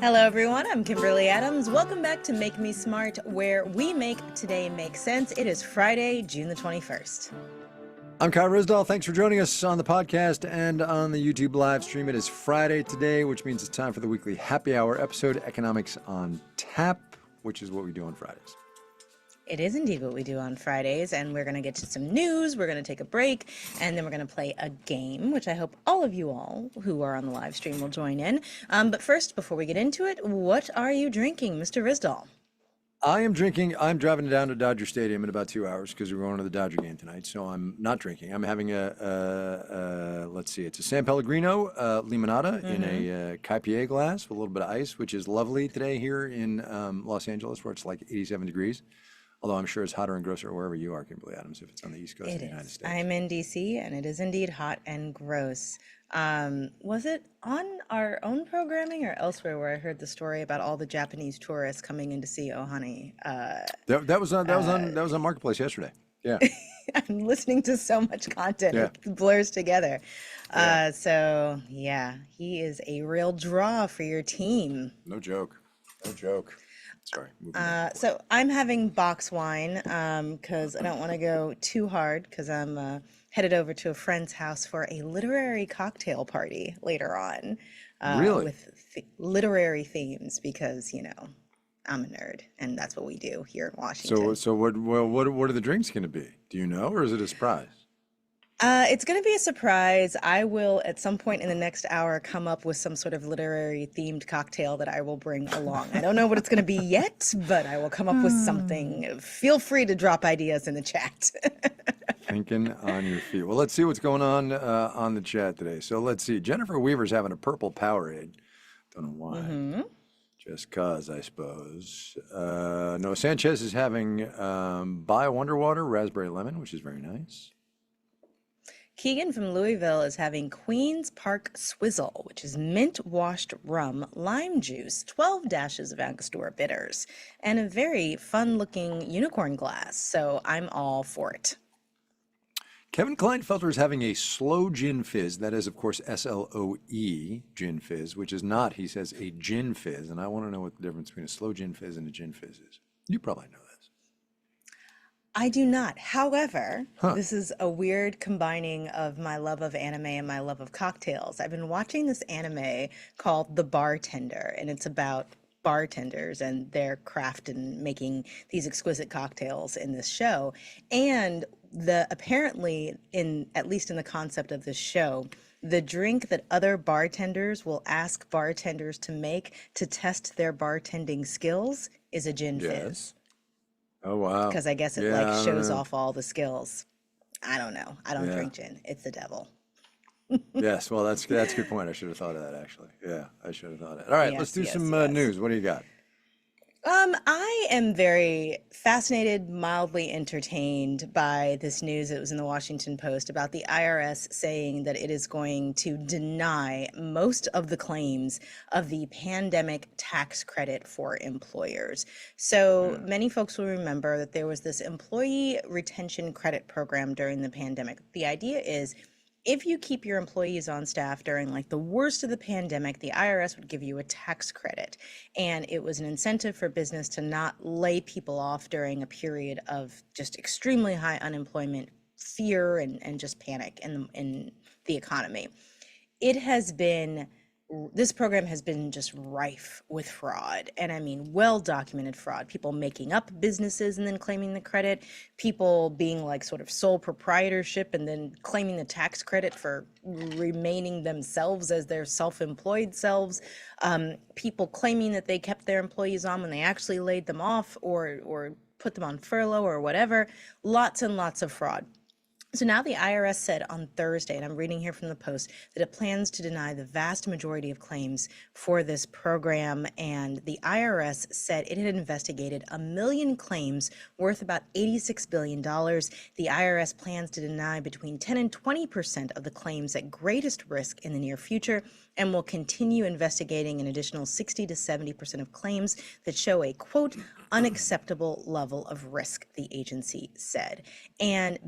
Hello everyone, I'm Kimberly Adams. Welcome back to Make Me Smart, where we make today make sense. It is Friday, June the 21st. I'm Kyle Risdahl. Thanks for joining us on the podcast and on the YouTube live stream. It is Friday today, which means it's time for the weekly happy hour episode, Economics on Tap, which is what we do on Fridays. It is indeed what we do on Fridays, and we're going to get to some news, we're going to take a break, and then we're going to play a game, which I hope all of you all who are on the live stream will join in. But first, before we get into it, what are you drinking, Mr. Risdahl? I'm driving down to Dodger Stadium in about 2 hours because we're going to the Dodger game tonight, so I'm not drinking. I'm having let's see, it's a San Pellegrino limonada in a Caipier glass with a little bit of ice, which is lovely today here in Los Angeles, where it's like 87 degrees. Although I'm sure it's hotter and grosser wherever you are, Kimberly Adams, if it's on the East Coast of the United States. I'm in D.C., and it is indeed hot and gross. Was it on our own programming or elsewhere where I heard the story about all the Japanese tourists coming in to see Oh Honey? That was on Marketplace yesterday. Yeah. I'm listening to so much content. Yeah. It blurs together. Yeah. So, yeah, he is a real draw for your team. No joke. Sorry. So I'm having box wine because I don't want to go too hard because I'm headed over to a friend's house for a literary cocktail party later on. Really? With literary themes because, you know, I'm a nerd and that's what we do here in Washington. So what are the drinks going to be? Do you know, or is it a surprise? It's going to be a surprise. I will, at some point in the next hour, come up with some sort of literary themed cocktail that I will bring along. I don't know what it's going to be yet, but I will come up with something. Feel free to drop ideas in the chat. Thinking on your feet. Well, let's see what's going on the chat today. So let's see. Jennifer Weaver's having a purple Powerade. Don't know why. Just cause, I suppose. Noah Sanchez is having Bio Wonder Water Raspberry Lemon, which is very nice. Keegan from Louisville is having Queen's Park Swizzle, which is mint-washed rum, lime juice, 12 dashes of Angostura bitters, and a very fun-looking unicorn glass. So I'm all for it. Kevin Kleinfelter is having a slow gin fizz. That is, of course, SLOE gin fizz, which is not, he says, a gin fizz. And I want to know what the difference between a slow gin fizz and a gin fizz is. You probably know this. I do not. However, this is a weird combining of my love of anime and my love of cocktails. I've been watching this anime called The Bartender, and it's about bartenders and their craft in making these exquisite cocktails in this show. And apparently, at least in the concept of this show, the drink that other bartenders will ask bartenders to make to test their bartending skills is a gin fizz. Oh, wow. Because I guess it shows off all the skills. I don't know. I don't drink gin. It's the devil. Yes, well, that's a good point. I should have thought of that, actually. Yeah, I should have thought of it. All right, let's do some news. What do you got? I am very fascinated, mildly entertained by this news that was in the Washington Post about the IRS saying that it is going to deny most of the claims of the pandemic tax credit for employers. So many folks will remember that there was this employee retention credit program during the pandemic. The idea is, if you keep your employees on staff during like the worst of the pandemic, the IRS would give you a tax credit. And it was an incentive for business to not lay people off during a period of just extremely high unemployment, fear, and just panic in the economy. This program has been just rife with fraud, and I mean well-documented fraud. People making up businesses and then claiming the credit, people being like sort of sole proprietorship and then claiming the tax credit for remaining themselves as their self-employed selves, people claiming that they kept their employees on when they actually laid them off or put them on furlough or whatever. Lots and lots of fraud. So now the IRS said on Thursday, and I'm reading here from the Post, that it plans to deny the vast majority of claims for this program. And the IRS said it had investigated 1 million claims worth about $86 billion. The IRS plans to deny between 10 and 20% of the claims at greatest risk in the near future, and will continue investigating an additional 60 to 70% of claims that show a, quote, unacceptable level of risk, the agency said. And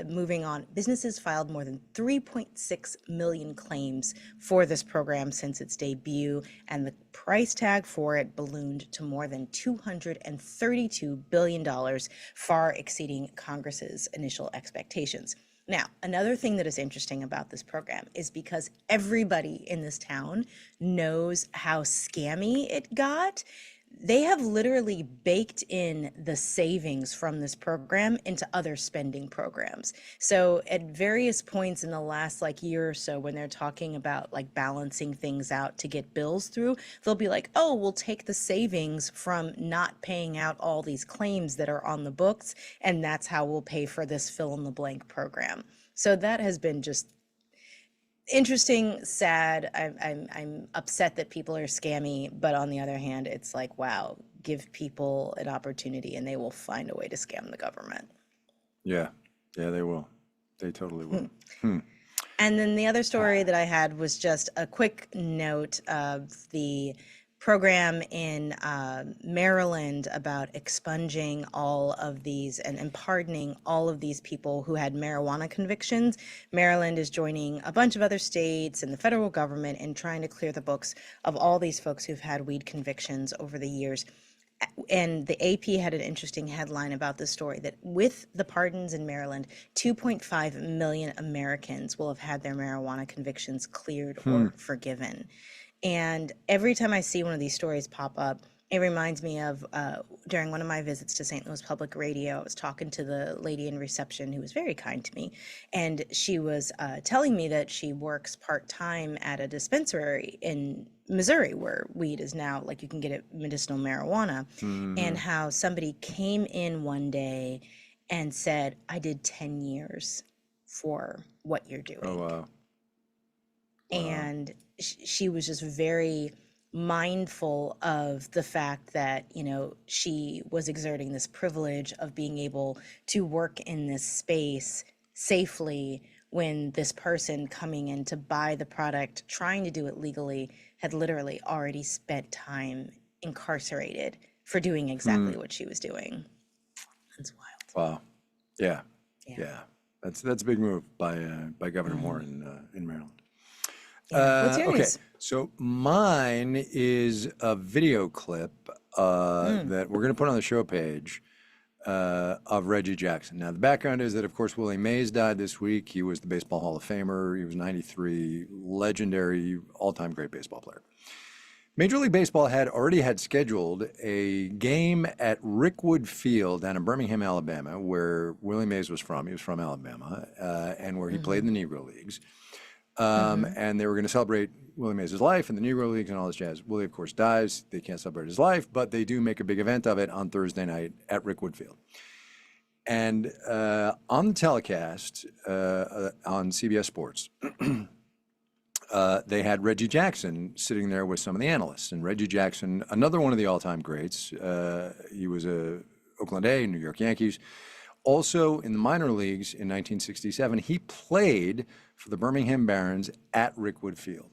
moving moving on, businesses filed more than 3.6 million claims for this program since its debut, and the price tag for it ballooned to more than $232 billion, far exceeding Congress's initial expectations. Now, another thing that is interesting about this program is because everybody in this town knows how scammy it got, they have literally baked in the savings from this program into other spending programs. So at various points in the last year or so, when they're talking about balancing things out to get bills through, they'll be like, oh, we'll take the savings from not paying out all these claims that are on the books, and that's how we'll pay for this fill in the blank program. So that has been just interesting, sad. I'm upset that people are scammy, but on the other hand, it's like, wow, give people an opportunity and they will find a way to scam the government. Yeah, they will. They totally will. And then the other story that I had was just a quick note of the program in Maryland about expunging all of these and pardoning all of these people who had marijuana convictions. Maryland is joining a bunch of other states and the federal government in trying to clear the books of all these folks who've had weed convictions over the years. And the AP had an interesting headline about this story that with the pardons in Maryland, 2.5 million Americans will have had their marijuana convictions cleared or forgiven. And every time I see one of these stories pop up, it reminds me of during one of my visits to St. Louis Public Radio, I was talking to the lady in reception who was very kind to me. And she was telling me that she works part-time at a dispensary in Missouri where weed is now, you can get it medicinal marijuana, and how somebody came in one day and said, I did 10 years for what you're doing. Oh, wow. And she was just very mindful of the fact that, she was exerting this privilege of being able to work in this space safely when this person coming in to buy the product, trying to do it legally, had literally already spent time incarcerated for doing exactly what she was doing. It's wild. Wow. Yeah. That's a big move by Governor Moore in Maryland. What's yours? Okay, so mine is a video clip that we're going to put on the show page of Reggie Jackson. Now, the background is that, of course, Willie Mays died this week. He was the Baseball Hall of Famer. He was 93, legendary, all-time great baseball player. Major League Baseball had already had scheduled a game at Rickwood Field down in Birmingham, Alabama, where Willie Mays was from. He was from Alabama, and where he played in the Negro Leagues. And they were going to celebrate Willie Mays' life in the Negro Leagues and all this jazz. Willie, of course, dies. They can't celebrate his life, but they do make a big event of it on Thursday night at Rickwood Field. And on the telecast on CBS Sports, they had Reggie Jackson sitting there with some of the analysts. And Reggie Jackson, another one of the all-time greats, he was a Oakland A, New York Yankees. Also in the minor leagues in 1967, he played for the Birmingham Barons at Rickwood Field.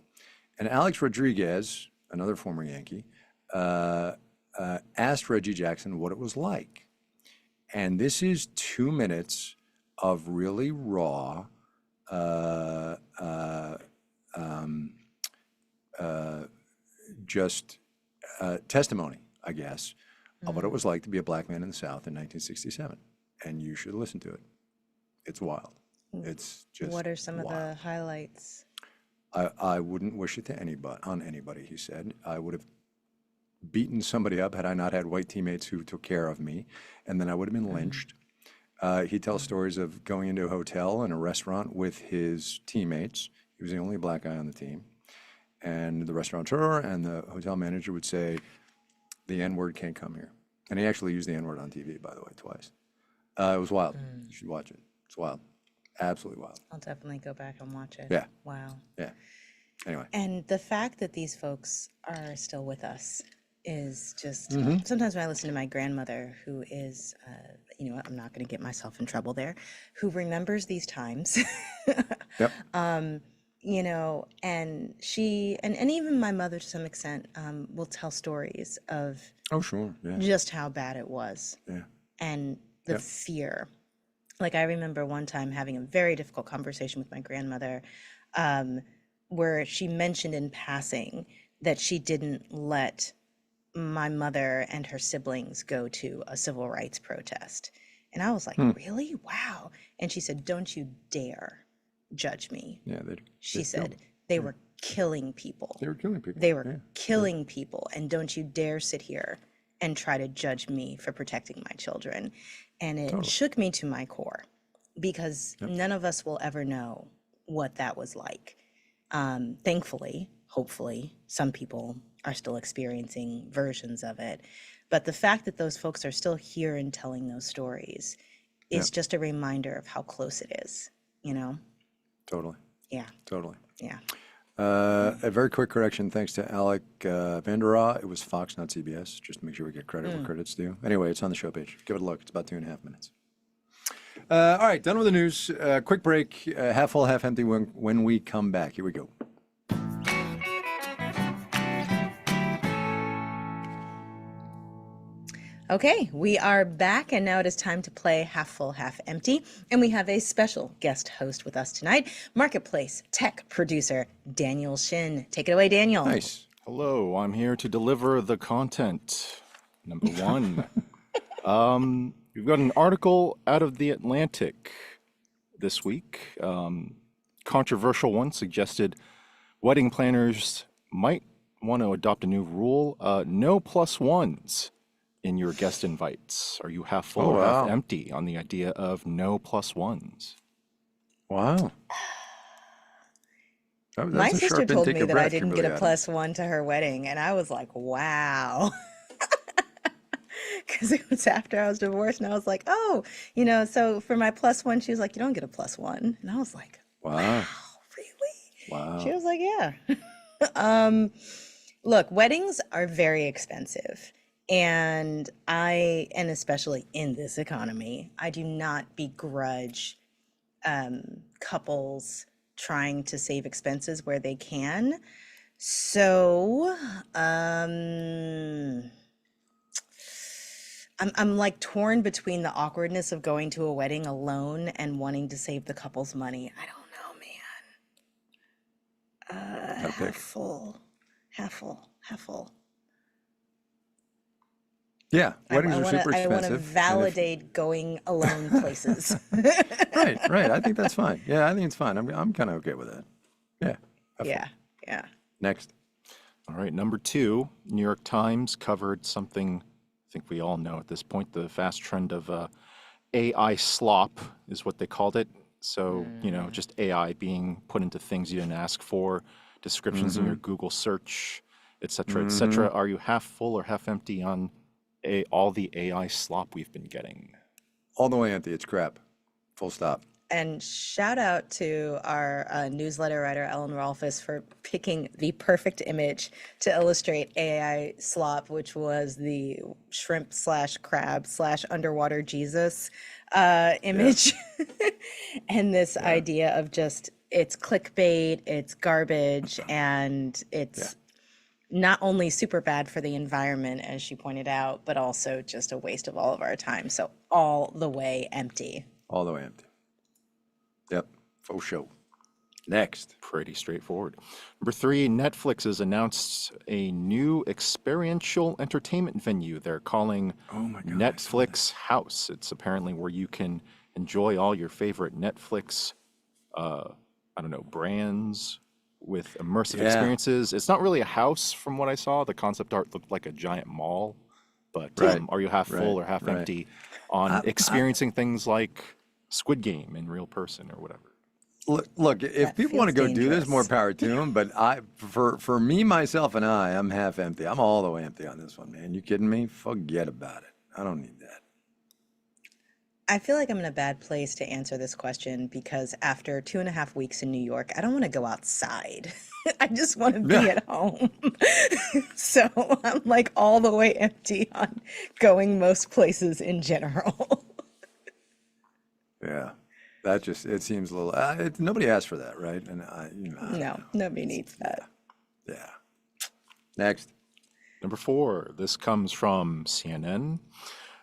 And Alex Rodriguez, another former Yankee, asked Reggie Jackson what it was like. And this is 2 minutes of really raw testimony, I guess, of what it was like to be a black man in the South in 1967. And you should listen to it. It's wild. It's just What are some wild. of the highlights? I wouldn't wish it to anybody, he said. I would have beaten somebody up had I not had white teammates who took care of me, and then I would have been lynched. He tells stories of going into a hotel and a restaurant with his teammates. He was the only black guy on the team. And the restaurateur and the hotel manager would say, the N-word can't come here. And he actually used the N-word on TV, by the way, twice. It was wild. You should watch it. It's wild. Absolutely wild. I'll definitely go back and watch it. Yeah. Wow. Yeah. Anyway. And the fact that these folks are still with us is just, sometimes when I listen to my grandmother, who is, I'm not going to get myself in trouble there, who remembers these times. Yep. And she, and even my mother to some extent, will tell stories of Oh, sure. Yeah. just how bad it was. Yeah. And the fear Like, I remember one time having a very difficult conversation with my grandmother, um, where she mentioned in passing that she didn't let my mother and her siblings go to a civil rights protest. And I was like, Hmm. really? Wow. And she said, don't you dare judge me. Yeah, She they killed said, them. they Yeah, were killing people. they were killing people. They were Yeah, yeah, killing people. And don't you dare sit here and try to judge me for protecting my children. And it totally. shook me to my core because Yep. none of us will ever know what that was like. Thankfully, hopefully, some people are still experiencing versions of it. But the fact that those folks are still here and telling those stories is Yep. just a reminder of how close it is, you know? Totally. Yeah, Totally. yeah. A very quick correction, thanks to Alec Vanderaa. It was Fox, not CBS, just to make sure we get credit where credit's due. Anyway, it's on the show page. Give it a look. It's about 2.5 minutes. All right, done with the news. Quick break, half full, half empty when we come back. Here we go. Okay, we are back, and now it is time to play Half Full, Half Empty. And we have a special guest host with us tonight, Marketplace tech producer Daniel Shin. Take it away, Daniel. Nice. Hello, I'm here to deliver the content. Number one, we've got an article out of The Atlantic this week. Controversial one suggested wedding planners might want to adopt a new rule, no plus ones in your guest invites. Are you half full Oh, or half wow. empty on the idea of no plus ones? Wow. My That's a sister sharp told intake me of that I breath, didn't get Kimberly a Adams. +1 to her wedding, and I was like, wow. Because it was after I was divorced, and I was like, oh, so for my +1, she was like, you don't get a +1. And I was like, Wow. really? She Wow. was like, yeah. Look, weddings are very expensive. And especially in this economy, I do not begrudge couples trying to save expenses where they can. So, I'm like torn between the awkwardness of going to a wedding alone and wanting to save the couple's money. I don't know, man. Gotta Half pick. full, half full, half full. Yeah, weddings are want super to I want to expensive. And if validate going alone places. right, right, I think that's fine. Yeah, I think it's fine. I'm kind of okay with that. Yeah. Have fun. Yeah, yeah. Next. All right, number two, New York Times covered something I think we all know at this point, the fast trend of AI slop is what they called it. So, just AI being put into things you didn't ask for, descriptions in your Google search, et cetera, et cetera. Are you half full or half empty on all the AI slop we've been getting? All the way empty. It's crap. Full stop. And shout out to our newsletter writer, Ellen Rolfes, for picking the perfect image to illustrate AI slop, which was the shrimp slash crab slash underwater Jesus image. And this idea of just, it's clickbait, it's garbage, and it's not only super bad for the environment, as she pointed out, but also just a waste of all of our time. So all the way empty. All the way empty. Yep. Faux show. Next. Pretty straightforward. Number three, Netflix has announced a new experiential entertainment venue they're calling Netflix House. It's apparently where you can enjoy all your favorite Netflix, brands with immersive experiences. It's not really a house from what I saw. The concept art looked like a giant mall. But are you half full or half empty on experiencing things like Squid Game in real person or whatever? Look, if That people want to go feels do this, more dangerous. power to them. But for me, myself, and I'm half empty. I'm all the way empty on this one, man. You kidding me? Forget about it. I don't need that. I feel like I'm in a bad place to answer this question because after 2.5 weeks in New York, I don't want to go outside. I just want to be at home. So I'm like all the way empty on going most places in general. Yeah, it seems a little. Nobody asked for that, right? And No, nobody needs that. Yeah. Next. Number four, this comes from CNN.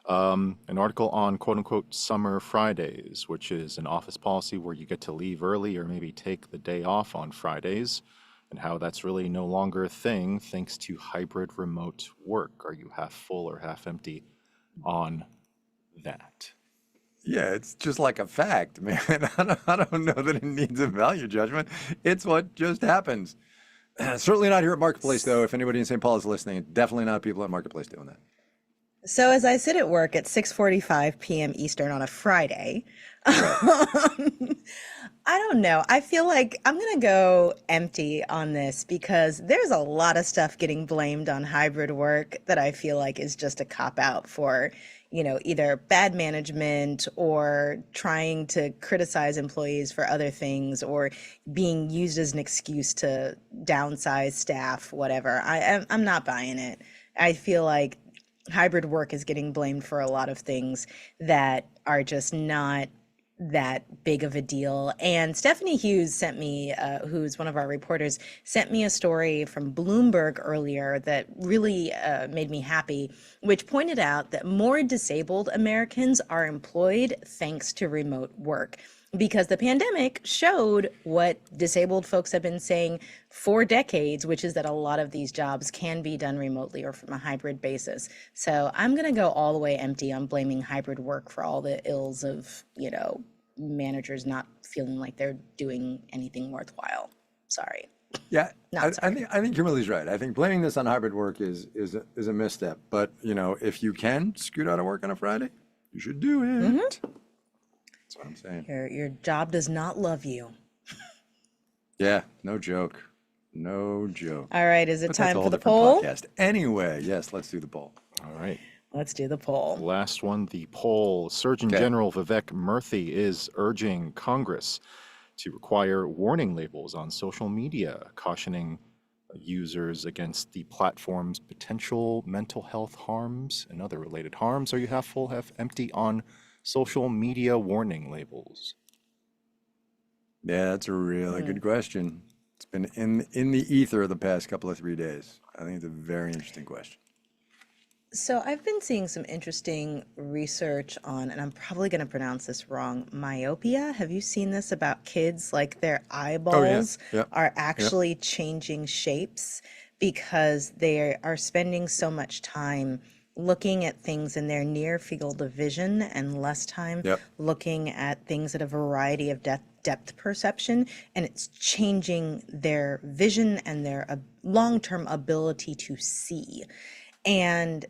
An article on quote unquote summer Fridays, which is an office policy where you get to leave early or maybe take the day off on Fridays, and how that's really no longer a thing thanks to hybrid remote work. Are you half full or half empty on that? Yeah, it's just like a fact, man. I don't know that it needs a value judgment. It's what just happens. Certainly not here at Marketplace, though. If anybody in St. Paul is listening, definitely not people at Marketplace doing that. So as I sit at work at 6:45 p.m. Eastern on a Friday, Right. I don't know. I feel like I'm gonna go empty on this because there's a lot of stuff getting blamed on hybrid work that I feel like is just a cop out for, either bad management or trying to criticize employees for other things or being used as an excuse to downsize staff, whatever. I'm not buying it. I feel like hybrid work is getting blamed for a lot of things that are just not that big of a deal. And Stephanie Hughes sent me, who's one of our reporters, sent me a story from Bloomberg earlier that really made me happy, which pointed out that more disabled Americans are employed thanks to remote work. Because the pandemic showed what disabled folks have been saying for decades, which is that a lot of these jobs can be done remotely or from a hybrid basis. So I'm going to go all the way empty on blaming hybrid work for all the ills of, managers not feeling like they're doing anything worthwhile. Sorry. Yeah, Not I sorry. think Kimberly's right. I think blaming this on hybrid work is a misstep. But if you can scoot out of work on a Friday, you should do it. That's what I'm saying. Your job does not love you. Yeah, no joke. No joke. All right, is it But that's a time whole for the different poll? podcast. Anyway, yes, let's do the poll. All right. Let's do the poll. Last one, the poll. Surgeon Okay. General Vivek Murthy is urging Congress to require warning labels on social media, cautioning users against the platform's potential mental health harms and other related harms. Are you half full, half empty on social media warning labels? Yeah, that's a really good question. It's been in the ether the past couple of 3 days. I think it's a very interesting question. So I've been seeing some interesting research on, and I'm probably going to pronounce this wrong, myopia. Have you seen this about kids? Like their eyeballs Yep. are Yep. actually changing shapes because they are spending so much time looking at things in their near field of vision and less time Yep. looking at things at a variety of depth perception, and it's changing their vision and their long-term ability to see. And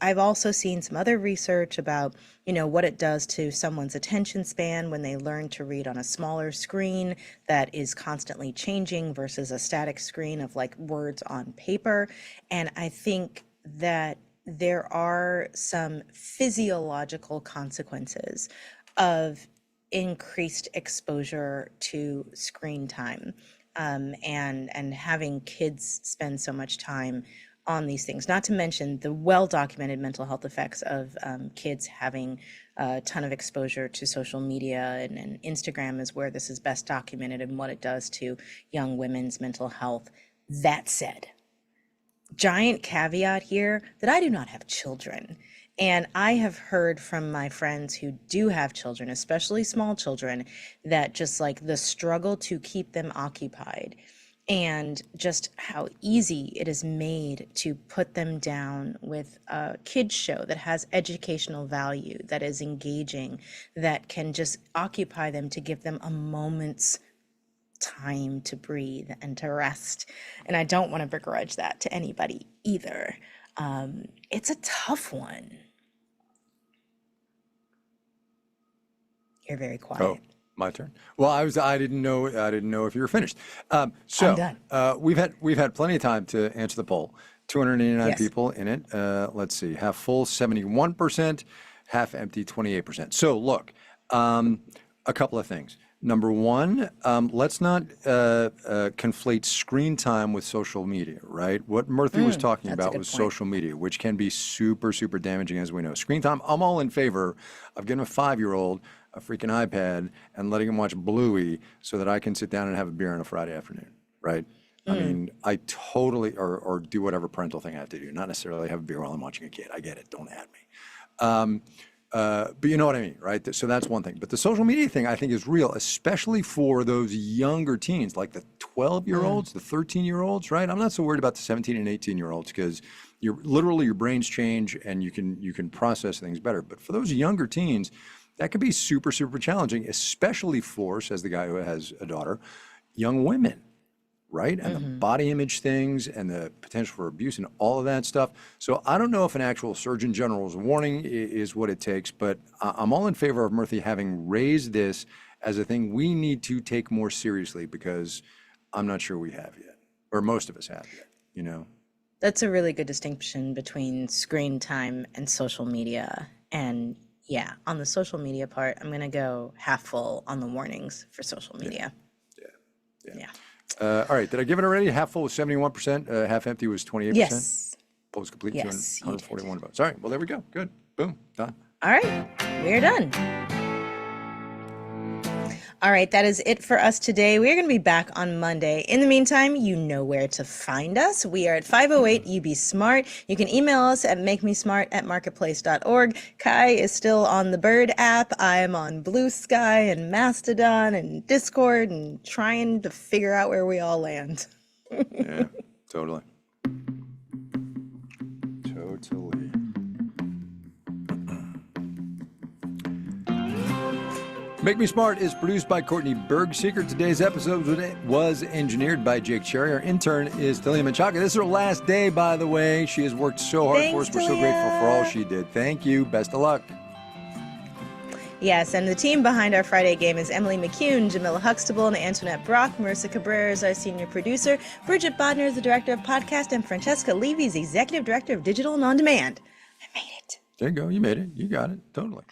I've also seen some other research about, what it does to someone's attention span when they learn to read on a smaller screen that is constantly changing versus a static screen of like words on paper. And I think that there are some physiological consequences of increased exposure to screen time, and having kids spend so much time on these things, not to mention the well-documented mental health effects of kids having a ton of exposure to social media, and Instagram is where this is best documented and what it does to young women's mental health. That said, giant caveat here that I do not have children. And I have heard from my friends who do have children, especially small children, that just like the struggle to keep them occupied and just how easy it is made to put them down with a kids show that has educational value, that is engaging, that can just occupy them to give them a moment's time to breathe and to rest. And I don't want to begrudge that to anybody either. It's a tough one. You're very quiet. Oh, my turn. Well, I didn't know if you were finished. So done. We've had plenty of time to answer the poll. 289 Yes. people in it. Let's see. Half full, 71%. Half empty, 28%. So look, a couple of things. Number one, let's not conflate screen time with social media, right? What Murthy was talking that's a about good was point. social media, which can be super, super damaging, as we know. Screen time, I'm all in favor of getting a 5-year-old a freaking iPad and letting him watch Bluey so that I can sit down and have a beer on a Friday afternoon, right? I mean, I totally, or do whatever parental thing I have to do, not necessarily have a beer while I'm watching a kid. I get it. Don't add me. But you know what I mean, right? So that's one thing. But the social media thing I think is real, especially for those younger teens, like the 12-year-olds, the 13-year-olds, right? I'm not so worried about the 17 and 18-year-olds because you're literally your brains change and you can process things better. But for those younger teens, that can be super, super challenging, especially for, says the guy who has a daughter, young women, right? And the body image things and the potential for abuse and all of that stuff. So I don't know if an actual Surgeon General's warning is what it takes, but I'm all in favor of Murthy having raised this as a thing we need to take more seriously because I'm not sure we have yet, or most of us have yet, you know? That's a really good distinction between screen time and social media. And yeah, on the social media part, I'm going to go half full on the warnings for social media. Yeah. All right, did I give it already? Half full was 71%, half empty was 28%. Yes. Poll was complete, Yes, you did. 241 votes. All right, well, there we go. Good. Boom. Done. All right, we're done. All right, that is it for us today. We're going to be back on Monday. In the meantime, you know where to find us. We are at 508 UB Smart. You can email us at makemesmart@marketplace.org. Kai is still on the Bird app. I am on Blue Sky and Mastodon and Discord and trying to figure out where we all land. Yeah, totally. Totally. Make Me Smart is produced by Courtney Bergsieker. Today's episode was engineered by Jake Cherry. Our intern is Talia Menchaca. This is her last day, by the way. She has worked so hard for us. We're so grateful for all she did. Thank you. Best of luck. Yes, and the team behind our Friday game is Emily McCune, Jamila Huxtable, and Antoinette Brock. Marissa Cabrera is our senior producer. Bridget Bodner is the director of podcast, and Francesca Levy is the executive director of digital and on demand. I made it. There you go. You made it. You got it. Totally.